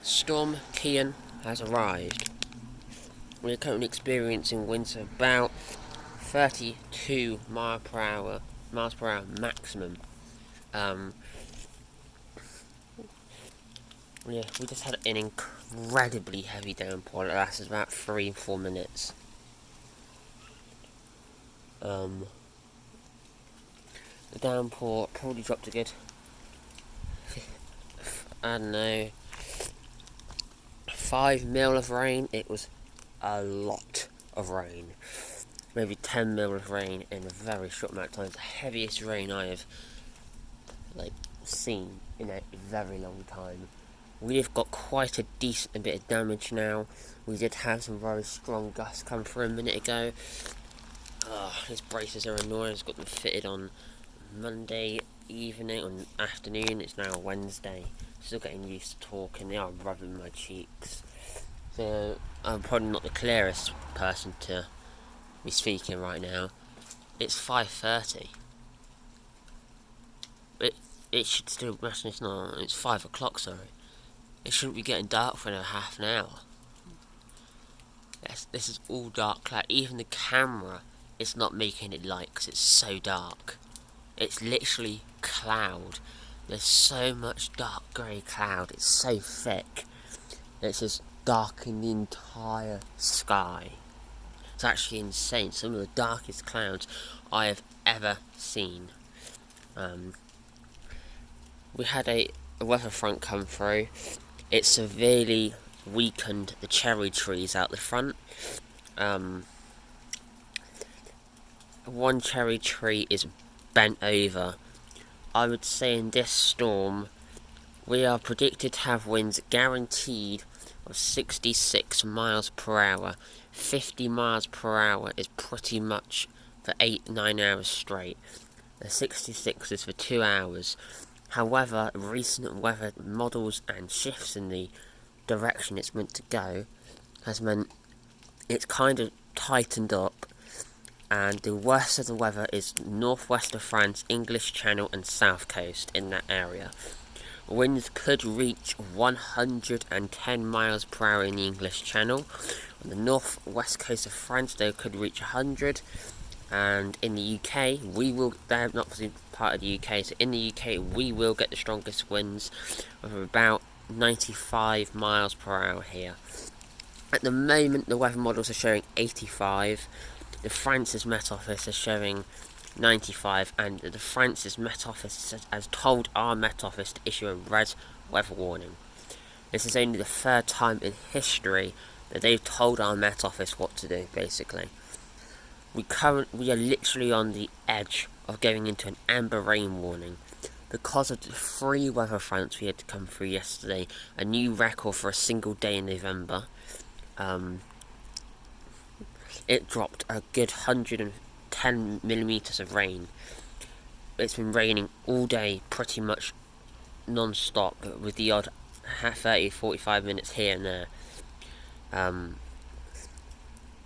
Storm Kian has arrived. We are currently experiencing winds of about 32 miles per hour maximum. Um, yeah, we just had an incredibly heavy downpour that lasted about 3-4 minutes. The downpour probably dropped a good, I don't know, 5 mil of rain. It was a lot of rain. Maybe 10 mil of rain in a very short amount of time. It's the heaviest rain I have seen in a very long time. We've got quite a decent bit of damage now. We did have some very strong gusts come through a minute ago. These braces are annoying. I've got them fitted on Monday evening, on afternoon. It's now Wednesday. Still getting used to talking. They are rubbing my cheeks. So I'm probably not the clearest person to be speaking right now. It's 5:30. It should still, imagine it's not, it's 5 o'clock, sorry. It shouldn't be getting dark for another half an hour. Yes, this is all dark cloud. Even the camera is not making it light because it's so dark. It's literally cloud. There's so much dark grey cloud. It's so thick. It's just darkening the entire sky. It's actually insane. Some of the darkest clouds I have ever seen. We had a weather front come through. It severely weakened the cherry trees out the front. One cherry tree is bent over. I would say in this storm, we are predicted to have winds guaranteed of 66 miles per hour. 50 miles per hour is pretty much for 8-9 hours straight. The 66 is for 2 hours. However, recent weather models and shifts in the direction it's meant to go has meant it's kind of tightened up, and the worst of the weather is northwest of France, English Channel and South Coast in that area. Winds could reach 110 miles per hour in the English Channel. On the northwest coast of France they could reach 100. And in the UK, they're not part of the UK, so in the UK we will get the strongest winds of about 95 miles per hour here. At the moment, the weather models are showing 85. The France's Met Office is showing 95, and the France's Met Office has told our Met Office to issue a red weather warning. This is only the third time in history that they've told our Met Office what to do, basically. We are literally on the edge of going into an amber rain warning. Because of the 3 weather fronts we had to come through yesterday, a new record for a single day in November, it dropped a good 110 millimeters of rain. It's been raining all day, pretty much non-stop, with the odd 30-45 minutes here and there.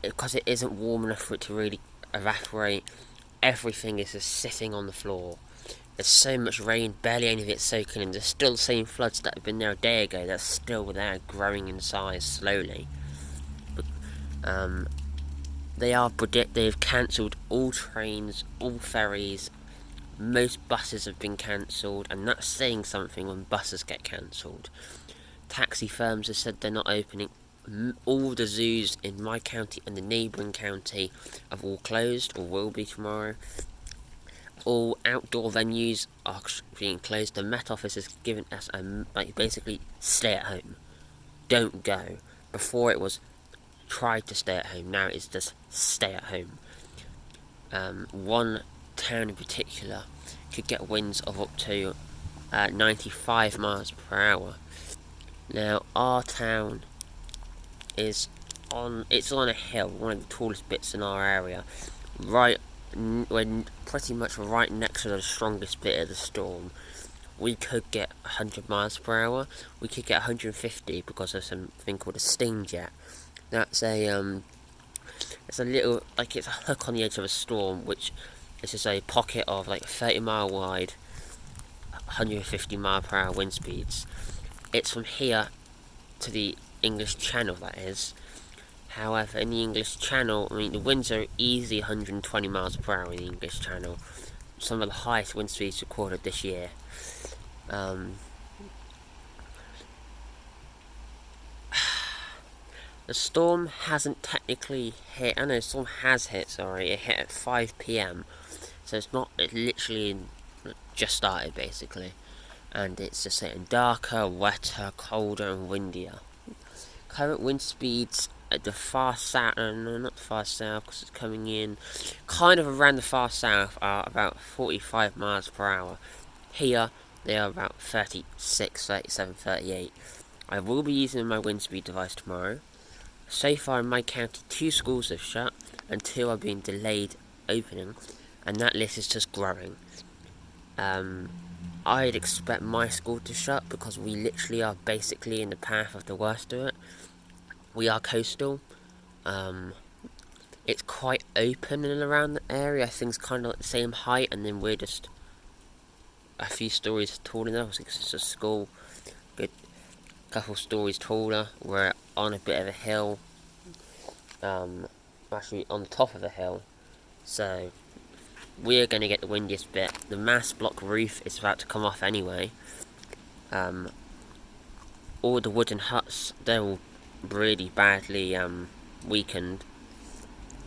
Because it isn't warm enough for it to really evaporate, everything is just sitting on the floor. There's so much rain, barely any of it's soaking in. There's still the same floods that have been there a day ago. They're still there, growing in size slowly. But, they've cancelled all trains, all ferries. Most buses have been cancelled, and that's saying something when buses get cancelled. Taxi firms have said they're not opening. All the zoos in my county and the neighbouring county have all closed, or will be tomorrow. All outdoor venues are being closed. The Met Office has given us basically stay at home, don't go. Before it was try to stay at home, now it's just stay at home. One town in particular could get winds of up to 95 miles per hour. Now our town it's on a hill, one of the tallest bits in our area, pretty much right next to the strongest bit of the storm. We could get 100 miles per hour. We could get 150 because of something called a sting jet. That's it's a little, it's a hook on the edge of a storm, which is just a pocket of 30 mile wide, 150 mile per hour wind speeds. It's from here to the English Channel, that is. However, in the English Channel, I mean, the winds are easily 120 miles per hour in the English Channel. Some of the highest wind speeds recorded this year. The storm hasn't technically hit. I know the storm has hit. Sorry, it hit at 5 p.m. So it's not. It literally just started basically, and it's just getting darker, wetter, colder, and windier. Current wind speeds at the far south. No, not the far south, because it's coming in kind of around the far south. Are about 45 miles per hour. Here they are about 36, 37, 38. I will be using my wind speed device tomorrow. So far in my county, 2 schools have shut and 2 are being delayed opening, and that list is just growing. I'd expect my school to shut because we literally are basically in the path of the worst of it. We are coastal. It's quite open and around the area. Things kind of like the same height, and then we're just a few stories taller than us because it's a school. Good couple stories taller. We're on a bit of a hill, actually on the top of a hill, so we're going to get the windiest bit. The mass block roof is about to come off anyway. All the wooden huts, they're all really badly weakened.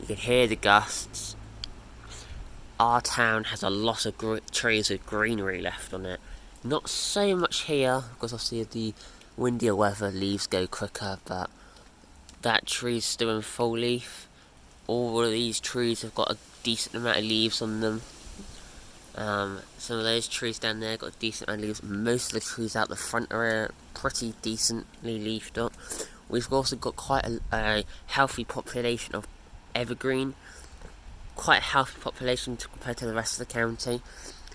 You can hear the gusts. Our town has a lot of trees with greenery left on it. Not so much here, because obviously the windier weather, leaves go quicker, but that tree's still in full leaf. All of these trees have got a decent amount of leaves on them. Some of those trees down there got a decent amount of leaves. Most of the trees out the front are pretty decently leafed up. We've also got quite a healthy population of evergreen. Quite a healthy population compared to the rest of the county.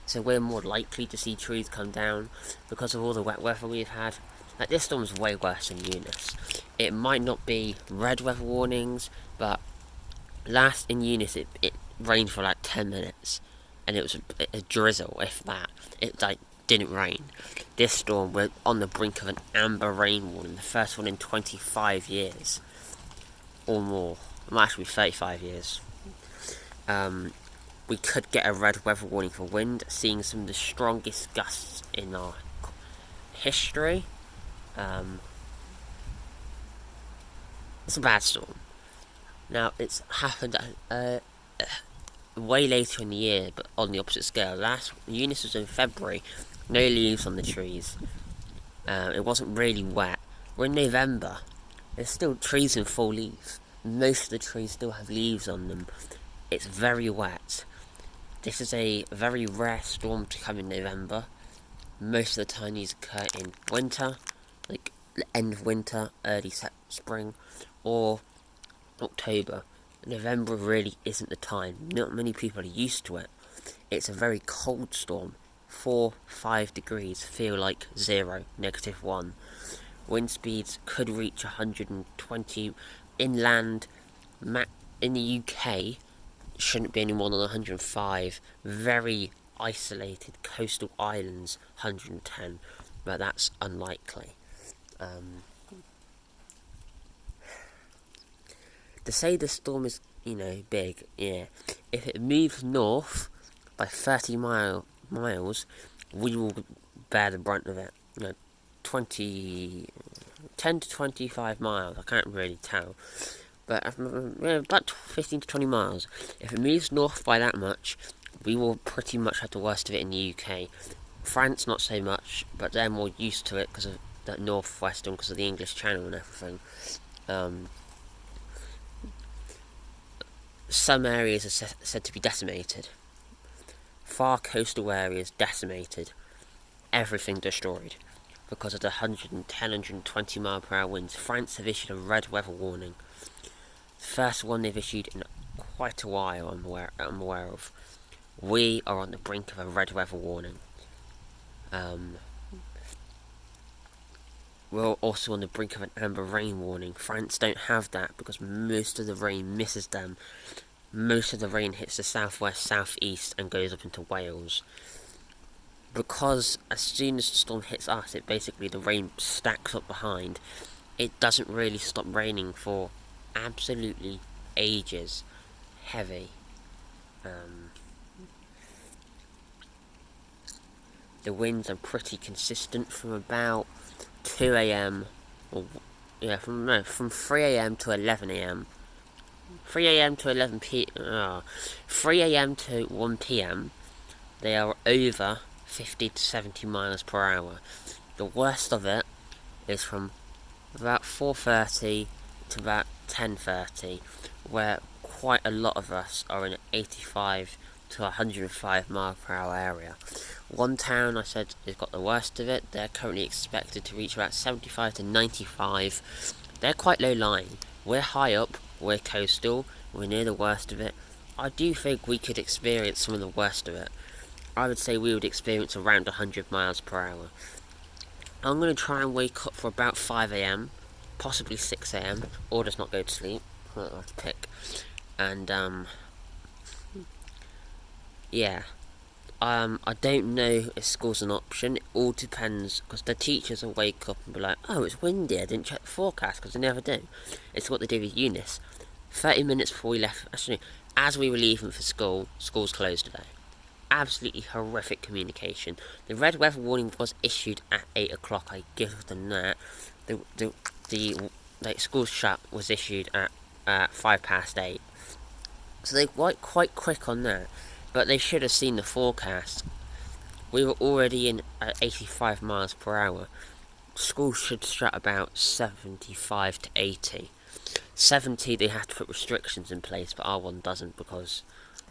So we're more likely to see trees come down because of all the wet weather we've had. Like, this storm's way worse than Eunice. It might not be red weather warnings, but last in Eunice it rained for like 10 minutes. And it was a drizzle, if that. It didn't rain. This storm, we're on the brink of an amber rain warning, the first one in 25 years. Or more. It might actually be 35 years. We could get a red weather warning for wind, seeing some of the strongest gusts in our history. It's a bad storm. Now, it's happened way later in the year, but on the opposite scale. Last Eunice was in February, no leaves on the trees. It wasn't really wet. We're in November. There's still trees in full leaf. Most of the trees still have leaves on them. It's very wet. This is a very rare storm to come in November. Most of the time these occur in winter, like the end of winter, early spring, or October. November really isn't the time. Not many people are used to it. It's a very cold storm. 4-5 degrees feel like 0, -1. Wind speeds could reach 120 inland. In the UK, shouldn't be any more than 105. Very isolated coastal islands, 110, but that's unlikely. To say the storm is, big, yeah. If it moves north by 30 miles, we will bear the brunt of it. 10 to 25 miles, I can't really tell. But about 15 to 20 miles. If it moves north by that much, we will pretty much have the worst of it in the UK. France, not so much, but they're more used to it because of that northwestern, because of the English Channel and everything. Some areas are said to be decimated. Far coastal areas decimated. Everything destroyed because of the 110, 120 mile per hour winds. France have issued a red weather warning. The first one they've issued in quite a while, I'm aware of. We are on the brink of a red weather warning. We're also on the brink of an amber rain warning. France don't have that because most of the rain misses them. Most of the rain hits the southwest, southeast, and goes up into Wales. Because as soon as the storm hits us, the rain stacks up behind. it doesn't really stop raining for absolutely ages. Heavy. Um, the winds are pretty consistent from about 2 a.m. or yeah, from 3 a.m. to 11 a.m. 3 a.m. to 11 p. 3 a.m. to 1 p.m. They are over 50 to 70 miles per hour. The worst of it is from about 4:30 to about 10:30, where quite a lot of us are in an 85 to 105 mile per hour area. One town I said has got the worst of it. They're currently expected to reach about 75 to 95. They're quite low lying. We're high up, we're coastal, we're near the worst of it. I do think we could experience some of the worst of it. I would say we would experience around 100 miles per hour. I'm going to try and wake up for about 5 a.m, possibly 6 a.m, or just not go to sleep. I don't have to pick. And, yeah. I don't know if school's an option. It all depends, because the teachers will wake up and be like, oh, it's windy, I didn't check the forecast, because they never do. It's what they do with Eunice. 30 minutes before we left, actually, as we were leaving for school, school's closed today. Absolutely horrific communication. The red weather warning was issued at 8 o'clock, I give them that. The school shut was issued at 8:05. So they were quite quick on that. But they should have seen the forecast. We were already in at 85 miles per hour. School should shut about 75 to 80. 70 they have to put restrictions in place, but our one doesn't, because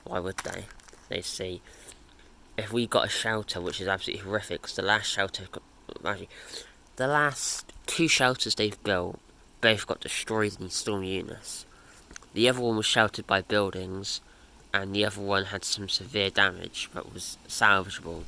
why would they? They see. If we got a shelter, which is absolutely horrific, because the last shelter, actually, the last two shelters they've built, both got destroyed in Storm Eunice. The other one was sheltered by buildings, and the other one had some severe damage, but was salvageable.